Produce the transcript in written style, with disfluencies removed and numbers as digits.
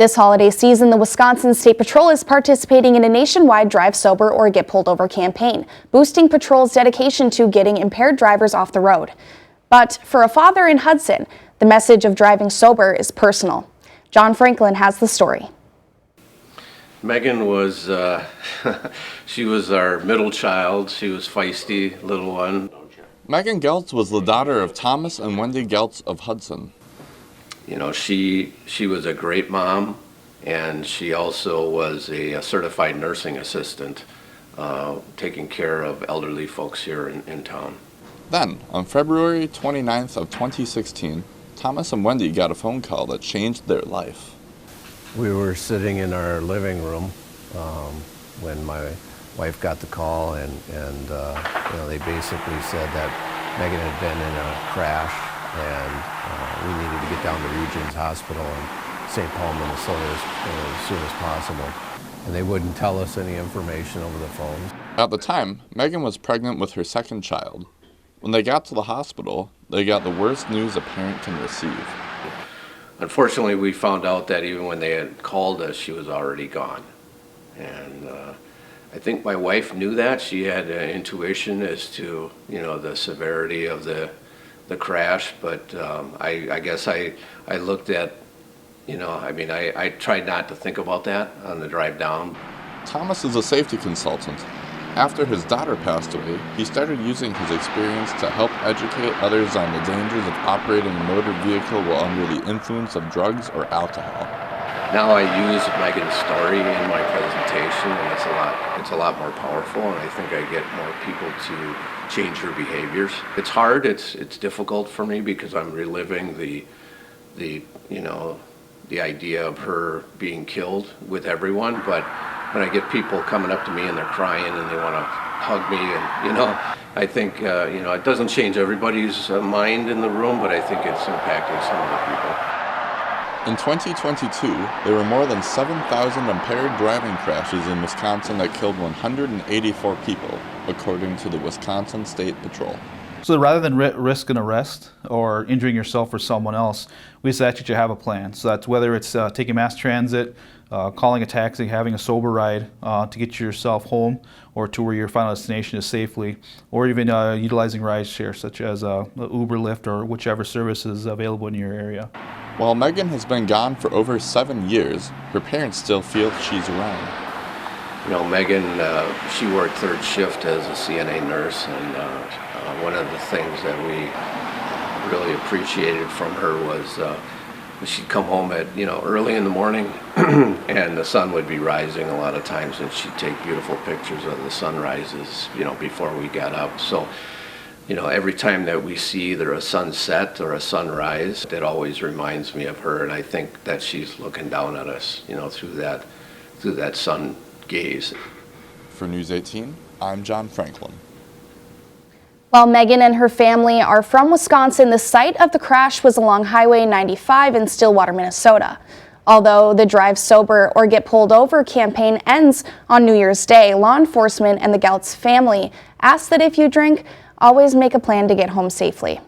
This holiday season, the Wisconsin State Patrol is participating in a nationwide Drive Sober or Get Pulled Over campaign, boosting patrol's dedication to getting impaired drivers off the road. But for a father in Hudson, the message of driving sober is personal. John Franklin has the story. Megan was, she was our middle child. She was feisty, little one. Megan Geltz was the daughter of Thomas and Wendy Geltz of Hudson. You know, she was a great mom, and she also was a certified nursing assistant, taking care of elderly folks here in town. Then, on February 29th of 2016, Thomas and Wendy got a phone call that changed their life. We were sitting in our living room when my wife got the call, and they basically said that Megan had been in a crash, and we needed to get down to Regions Hospital in St. Paul, Minnesota as soon as possible. And they wouldn't tell us any information over the phone. At the time, Megan was pregnant with her second child. When they got to the hospital, they got the worst news a parent can receive. Unfortunately, we found out that even when they had called us, she was already gone. And I think my wife knew that. She had an intuition as to, the severity of the crash, but I guess I looked at, I tried not to think about that on the drive down. Thomas is a safety consultant. After his daughter passed away, he started using his experience to help educate others on the dangers of operating a motor vehicle while under the influence of drugs or alcohol. Now I use Megan's story in my presentation, and it's a lot more powerful, and I think I get more people to change their behaviors. It's hard, it's difficult for me because I'm reliving the idea of her being killed with everyone, but when I get people coming up to me and they're crying and they want to hug me, and I think it doesn't change everybody's mind in the room, but I think it's impacting some of the people. In 2022, there were more than 7,000 impaired driving crashes in Wisconsin that killed 184 people, according to the Wisconsin State Patrol. So rather than risk an arrest or injuring yourself or someone else, we just ask that you have a plan. So that's whether it's taking mass transit, calling a taxi, having a sober ride to get yourself home or to where your final destination is safely, or even utilizing rideshare such as Uber, Lyft, or whichever service is available in your area. While Megan has been gone for over 7 years, her parents still feel she's around. Megan, she worked third shift as a CNA nurse, and one of the things that we really appreciated from her was she'd come home at early in the morning, and the sun would be rising a lot of times, and she'd take beautiful pictures of the sunrises before we got up. So every time that we see either a sunset or a sunrise, it always reminds me of her, and I think that she's looking down at us through that sun gaze. For News 18, I'm John Franklin. While Megan and her family are from Wisconsin, the site of the crash was along Highway 95 in Stillwater, Minnesota. Although the Drive Sober or Get Pulled Over campaign ends on New Year's Day, law enforcement and the Geltz family ask that if you drink, always make a plan to get home safely.